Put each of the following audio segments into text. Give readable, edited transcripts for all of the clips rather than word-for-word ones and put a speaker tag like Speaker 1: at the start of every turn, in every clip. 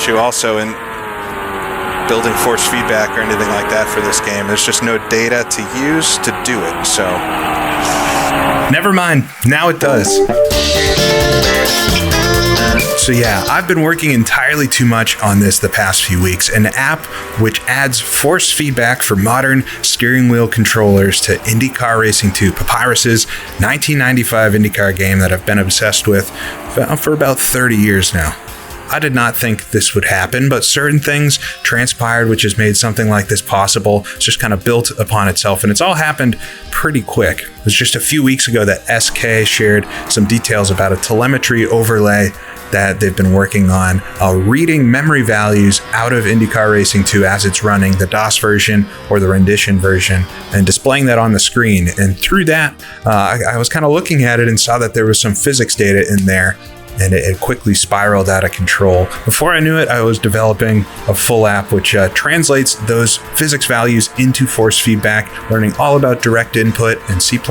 Speaker 1: issue also in building force feedback or anything like that for this game. There's just no data to use to do it, so...
Speaker 2: Never mind. Now it does. So yeah, I've been working entirely too much on this the past few weeks. An app which adds force feedback for modern steering wheel controllers to IndyCar Racing II, Papyrus's 1995 IndyCar game that I've been obsessed with for about 30 years now. I did not think this would happen, but certain things transpired which has made something like this possible. It's just kind of built upon itself, and it's all happened pretty quick. It was just a few weeks ago that SK shared some details about a telemetry overlay that they've been working on, reading memory values out of IndyCar Racing 2 as it's running, the DOS version or the rendition version, and displaying that on the screen. And through that, I was kind of looking at it and saw that there was some physics data in there, and it quickly spiraled out of control. Before I knew it, I was developing a full app which translates those physics values into force feedback, learning all about direct input and C++ and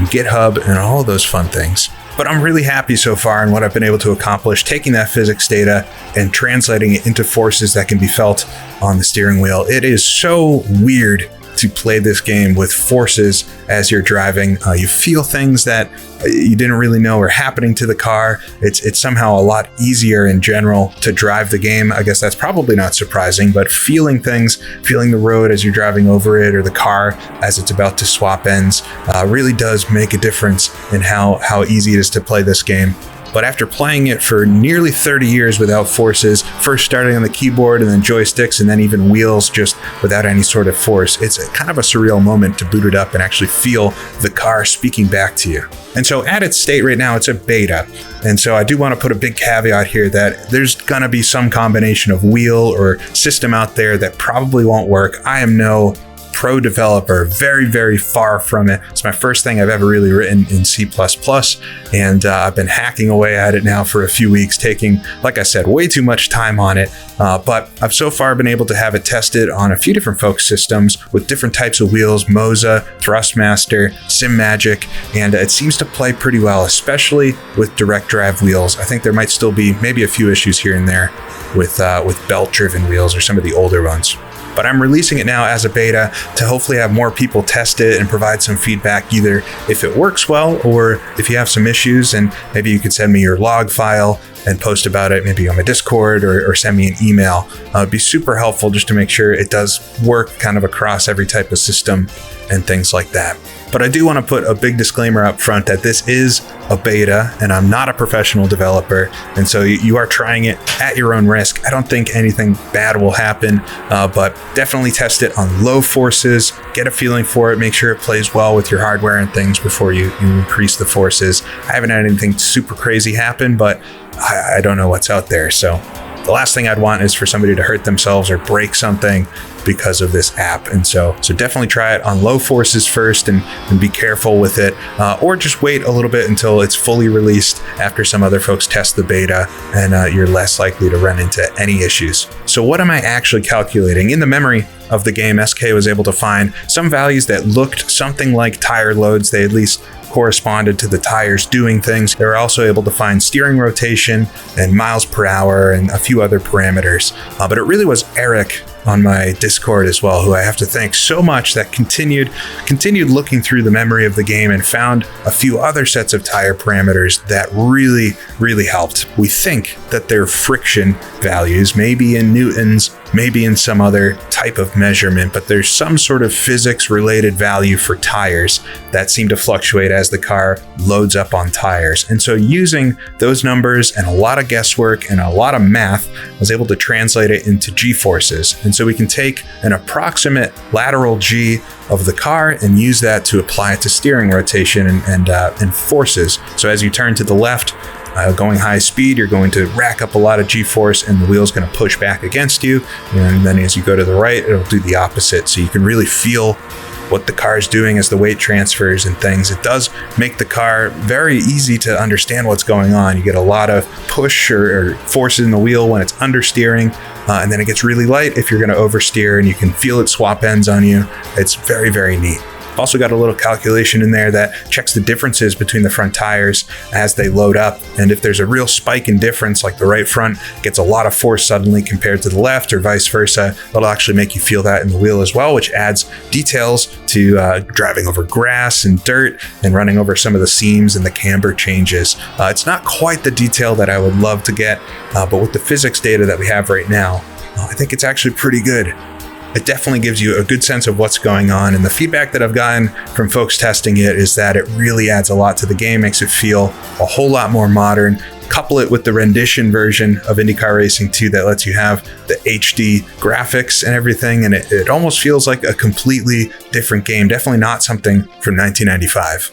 Speaker 2: GitHub and all those fun things. But I'm really happy so far in what I've been able to accomplish, taking that physics data and translating it into forces that can be felt on the steering wheel. It is so weird to play this game with forces as you're driving. You feel things that you didn't really know were happening to the car. It's somehow a lot easier in general to drive the game. I guess that's probably not surprising, but feeling things, feeling the road as you're driving over it or the car as it's about to swap ends really does make a difference in how easy it is to play this game. But after playing it for nearly 30 years without forces, first starting on the keyboard and then joysticks and then even wheels just without any sort of force, it's kind of a surreal moment to boot it up and actually feel the car speaking back to you. And so at its state right now, it's a beta. And so I do want to put a big caveat here that there's going to be some combination of wheel or system out there that probably won't work. I am no pro developer, very, very far from it. It's my first thing I've ever really written in C++, and I've been hacking away at it now for a few weeks, taking, like I said, way too much time on it. But I've so far been able to have it tested on a few different Focus systems with different types of wheels, Moza, Thrustmaster, SimMagic, and it seems to play pretty well, especially with direct drive wheels. I think there might still be maybe a few issues here and there with belt-driven wheels or some of the older ones. But I'm releasing it now as a beta to hopefully have more people test it and provide some feedback, either if it works well or if you have some issues, and maybe you could send me your log file and post about it maybe on my Discord or send me an email. It'd be super helpful just to make sure it does work kind of across every type of system and things like that. But I do want to put a big disclaimer up front that this is a beta and I'm not a professional developer. And so you are trying it at your own risk. I don't think anything bad will happen, but definitely test it on low forces, get a feeling for it, make sure it plays well with your hardware and things before you increase the forces. I haven't had anything super crazy happen, but I don't know what's out there. So the last thing I'd want is for somebody to hurt themselves or break something because of this app. And so definitely try it on low forces first and be careful with it, or just wait a little bit until it's fully released after some other folks test the beta, and you're less likely to run into any issues. So what am I actually calculating? In the memory of the game, SK was able to find some values that looked something like tire loads. They at least corresponded to the tires doing things. They were also able to find steering rotation and miles per hour and a few other parameters. But it really was Eric on my Discord as well, who I have to thank so much, that continued looking through the memory of the game and found a few other sets of tire parameters that really, really helped. We think that they're friction values, maybe in newtons, maybe in some other type of measurement, but there's some sort of physics related value for tires that seem to fluctuate as the car loads up on tires. And so using those numbers and a lot of guesswork and a lot of math, I was able to translate it into G-forces. And so we can take an approximate lateral G of the car and use that to apply it to steering rotation and forces. So as you turn to the left, going high speed, you're going to rack up a lot of G-force and the wheel's going to push back against you. And then as you go to the right, it'll do the opposite. So you can really feel what the car is doing as the weight transfers and things. It does make the car very easy to understand what's going on. You get a lot of push or forces in the wheel when it's understeering, and then it gets really light if you're going to oversteer, and you can feel it swap ends on you. It's very, very neat. I've also got a little calculation in there that checks the differences between the front tires as they load up. And if there's a real spike in difference, like the right front gets a lot of force suddenly compared to the left or vice versa, it'll actually make you feel that in the wheel as well, which adds details to driving over grass and dirt and running over some of the seams and the camber changes. It's not quite the detail that I would love to get, but with the physics data that we have right now, I think it's actually pretty good. It definitely gives you a good sense of what's going on, and the feedback that I've gotten from folks testing it is that it really adds a lot to the game, makes it feel a whole lot more modern. Couple it with the rendition version of IndyCar Racing 2 that lets you have the HD graphics and everything, and it almost feels like a completely different game. Definitely not something from 1995.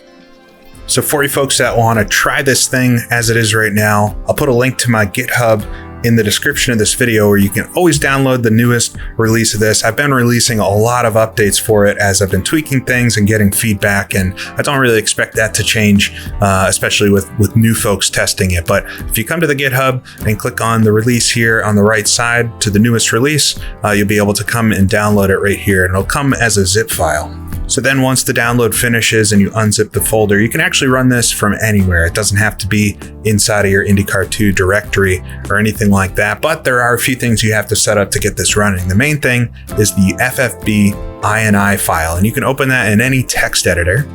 Speaker 2: So for you folks that want to try this thing as it is right now, I'll put a link to my GitHub in the description of this video where you can always download the newest release of this. I've been releasing a lot of updates for it as I've been tweaking things and getting feedback, and I don't really expect that to change, especially with new folks testing it. But if you come to the GitHub and click on the release here on the right side to the newest release, you'll be able to come and download it right here, and it'll come as a zip file. So then once the download finishes and you unzip the folder, you can actually run this from anywhere. It doesn't have to be inside of your IndyCar 2 directory or anything like that, but there are a few things you have to set up to get this running. The main thing is the FFB INI file, and you can open that in any text editor.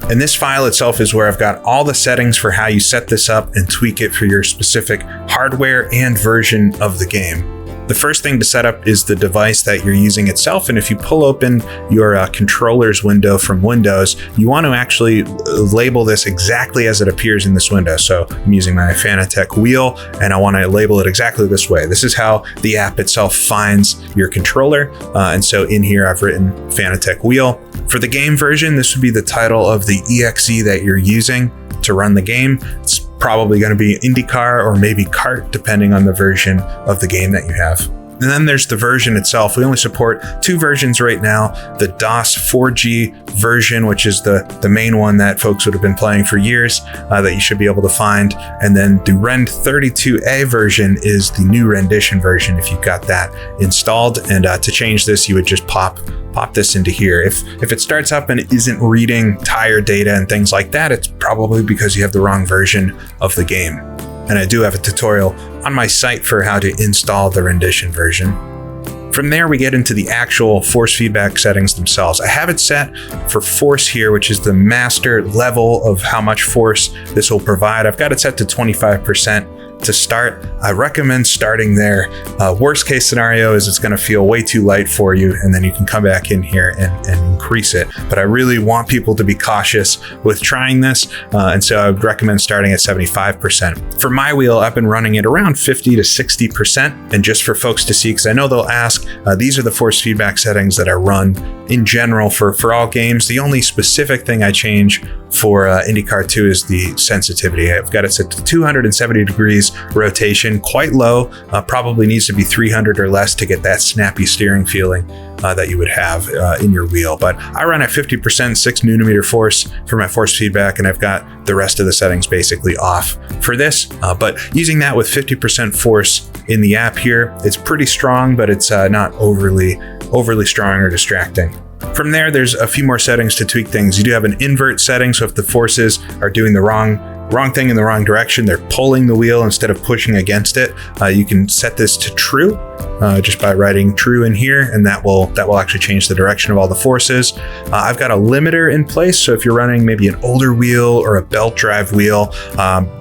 Speaker 2: And this file itself is where I've got all the settings for how you set this up and tweak it for your specific hardware and version of the game. The first thing to set up is the device that you're using itself, and if you pull open your controllers window from Windows, you want to actually label this exactly as it appears in this window. So I'm using my Fanatec wheel, and I want to label it exactly this way. This is how the app itself finds your controller, and so in here I've written Fanatec wheel. For the game version, this would be the title of the EXE that you're using to run the game. It's probably going to be IndyCar or maybe kart, depending on the version of the game that you have. And then there's the version itself. We only support two versions right now, the DOS 4G version, which is the main one that folks would have been playing for years, that you should be able to find. And then the Rend 32A version is the new rendition version if you've got that installed. And to change this, you would just pop this into here. If it starts up and it isn't reading tire data and things like that, it's probably because you have the wrong version of the game. And I do have a tutorial on my site for how to install the rendition version. From there, we get into the actual force feedback settings themselves. I have it set for force here, which is the master level of how much force this will provide. I've got it set to 25%. To start, I recommend starting there. Worst case scenario is it's going to feel way too light for you, and then you can come back in here and increase it. But I really want people to be cautious with trying this, and so I would recommend starting at 75%. For my wheel, I've been running it around 50 to 60%, and just for folks to see, because I know they'll ask, these are the force feedback settings that I run in general for all games. The only specific thing I change for IndyCar 2 is the sensitivity. I've got it set to 270 degrees rotation, quite low, probably needs to be 300 or less to get that snappy steering feeling that you would have in your wheel. But I run at 50%, 6 Nm force for my force feedback, and I've got the rest of the settings basically off for this. But using that with 50% force in the app here, it's pretty strong, but it's not overly strong or distracting. From there, there's a few more settings to tweak things. You do have an invert setting, so if the forces are doing the wrong thing in the wrong direction, they're pulling the wheel instead of pushing against it, you can set this to true just by writing true in here, and that will actually change the direction of all the forces. I've got a limiter in place, so if you're running maybe an older wheel or a belt drive wheel,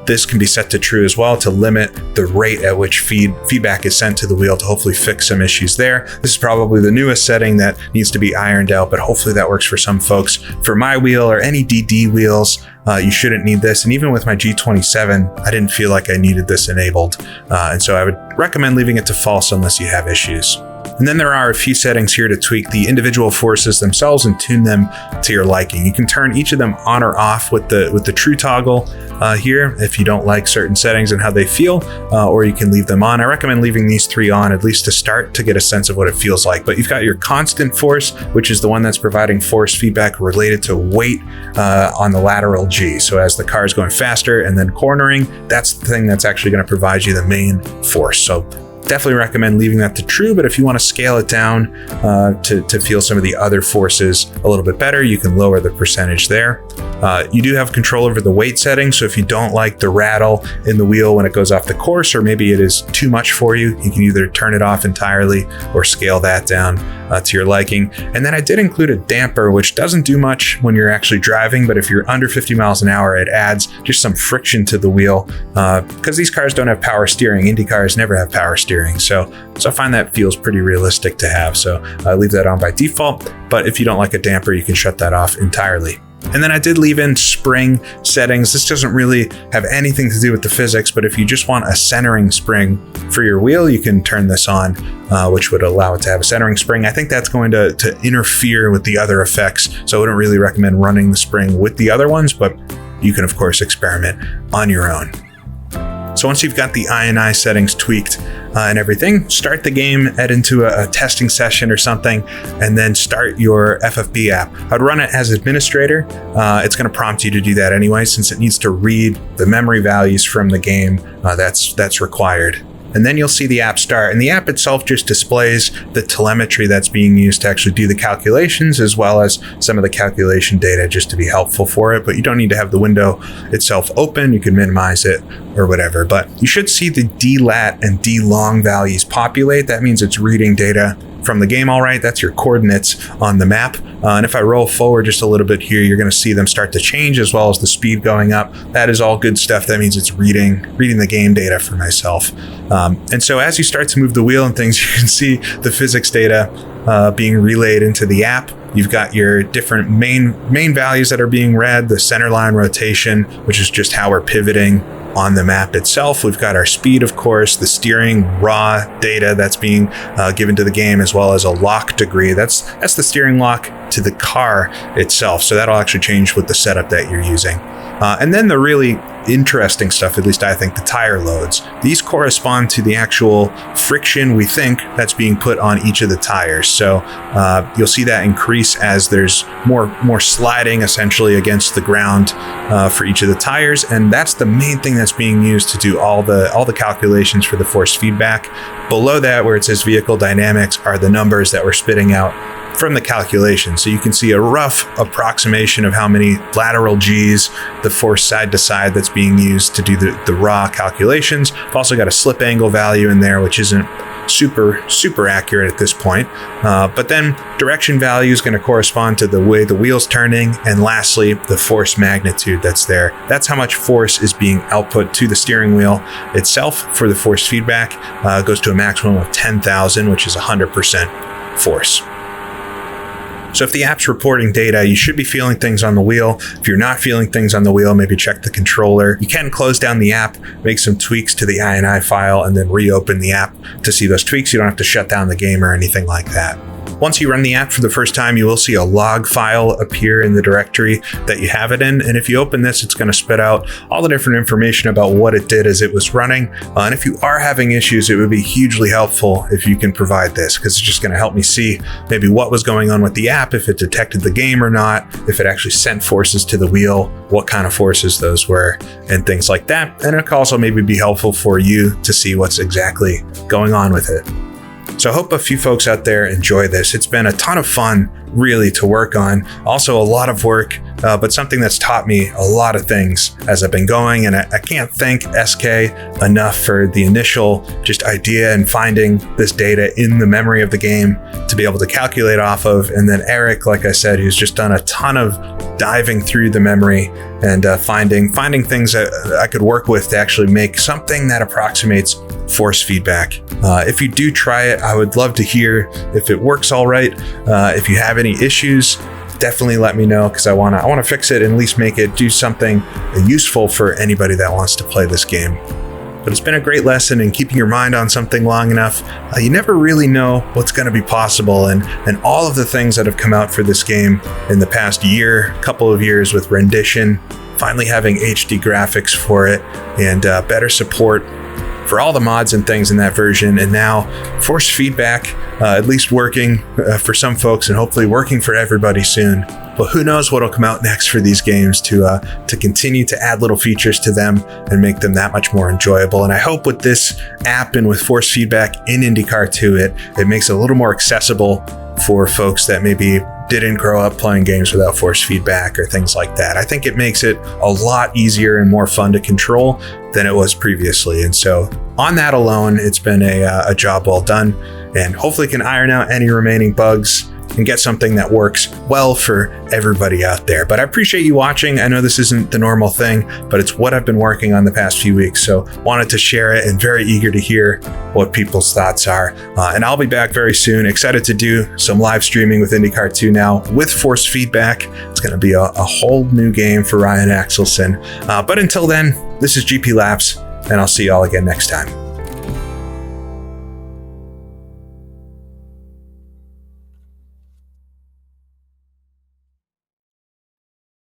Speaker 2: this can be set to true as well to limit the rate at which feedback is sent to the wheel to hopefully fix some issues there. This is probably the newest setting that needs to be ironed out, but hopefully that works for some folks. For my wheel or any DD wheels, you shouldn't need this. And even with my G27, I didn't feel like I needed this enabled. And so I would recommend leaving it to false unless you have issues. And then there are a few settings here to tweak the individual forces themselves and tune them to your liking. You can turn each of them on or off with the true toggle here if you don't like certain settings and how they feel, or you can leave them on. I recommend leaving these three on at least to start to get a sense of what it feels like. But you've got your constant force, which is the one that's providing force feedback related to weight on the lateral G. So as the car is going faster and then cornering, that's the thing that's actually going to provide you the main force. So Definitely recommend leaving that to true, but if you want to scale it down to feel some of the other forces a little bit better, you can lower the percentage there. You do have control over the weight setting, so if you don't like the rattle in the wheel when it goes off the course, or maybe it is too much for you, you can either turn it off entirely or scale that down to your liking. And then I did include a damper, which doesn't do much when you're actually driving, but if you're under 50 miles an hour, it adds just some friction to the wheel because these cars don't have power steering. Indy cars never have power steering. So I find that feels pretty realistic to have. So I leave that on by default. But if you don't like a damper, you can shut that off entirely. And then I did leave in spring settings. This doesn't really have anything to do with the physics, but if you just want a centering spring for your wheel, you can turn this on, which would allow it to have a centering spring. I think that's going to interfere with the other effects, so I wouldn't really recommend running the spring with the other ones, but you can, of course, experiment on your own. So once you've got the INI settings tweaked and everything, start the game, head into a testing session or something, and then start your FFB app. I'd run it as administrator. It's going to prompt you to do that anyway, since it needs to read the memory values from the game. That's required. And then you'll see the app start, and the app itself just displays the telemetry that's being used to actually do the calculations, as well as some of the calculation data just to be helpful for it. But you don't need to have the window itself open. You can minimize it or whatever, but you should see the DLAT and DLONG values populate. That means it's reading data from the game all right. That's your coordinates on the map. And if I roll forward just a little bit here, you're going to see them start to change, as well as the speed going up. That is all good stuff. That means it's reading the game data for myself. And so as you start to move the wheel and things, you can see the physics data being relayed into the app. You've got your different main values that are being read, the centerline rotation, which is just how we're pivoting on the map itself. We've got our speed, of course, the steering raw data that's being given to the game, as well as a lock degree. That's the steering lock to the car itself. So that'll actually change with the setup that you're using. And then the really interesting stuff, at least I think, the tire loads. These correspond to the actual friction, we think, that's being put on each of the tires. So you'll see that increase as there's more sliding essentially against the ground for each of the tires. And that's the main thing that's being used to do all the calculations for the force feedback. Below that, where it says vehicle dynamics, are the numbers that we're spitting out from the calculation. So you can see a rough approximation of how many lateral G's, the force side to side that's being used to do the raw calculations. I've also got a slip angle value in there, which isn't super accurate at this point. But then direction value is going to correspond to the way the wheel's turning. And lastly, the force magnitude that's there. That's how much force is being output to the steering wheel itself for the force feedback. It goes to a maximum of 10,000, which is 100% force. So if the app's reporting data, you should be feeling things on the wheel. If you're not feeling things on the wheel, maybe check the controller. You can close down the app, make some tweaks to the INI file, and then reopen the app to see those tweaks. You don't have to shut down the game or anything like that. Once you run the app for the first time, you will see a log file appear in the directory that you have it in. And if you open this, it's going to spit out all the different information about what it did as it was running. And if you are having issues, it would be hugely helpful if you can provide this, because it's just going to help me see maybe what was going on with the app, if it detected the game or not, if it actually sent forces to the wheel, what kind of forces those were, and things like that. And it can also maybe be helpful for you to see what's exactly going on with it. So I hope a few folks out there enjoy this. It's been a ton of fun, really, to work on. Also a lot of work, but something that's taught me a lot of things as I've been going. And I can't thank SK enough for the initial just idea and finding this data in the memory of the game to be able to calculate off of. And then Eric, like I said, who's just done a ton of diving through the memory and finding things that I could work with to actually make something that approximates force feedback. If you do try it, I would love to hear if it works all right. If you have any issues, definitely let me know, because I want to fix it and at least make it do something useful for anybody that wants to play this game. But it's been a great lesson in keeping your mind on something long enough. You never really know what's going to be possible, and all of the things that have come out for this game in the past year, couple of years with rendition, finally having HD graphics for it, and better support for all the mods and things in that version, and now force feedback, at least working for some folks and hopefully working for everybody soon. but who knows what'll come out next for these games to continue to add little features to them and make them that much more enjoyable. And I hope with this app and with force feedback in IndyCar 2, it makes it a little more accessible for folks that maybe didn't grow up playing games without force feedback or things like that. I think it makes it a lot easier and more fun to control than it was previously. And so on that alone, it's been a job well done, and hopefully can iron out any remaining bugs and get something that works well for everybody out there. But I appreciate you watching. I know this isn't the normal thing, but it's what I've been working on the past few weeks. So wanted to share it and very eager to hear what people's thoughts are. And I'll be back very soon. Excited to do some live streaming with IndyCar 2 now with force feedback. It's going to be a whole new game for Ryan Axelson. But until then, this is GP Laps, and I'll see you all again next time.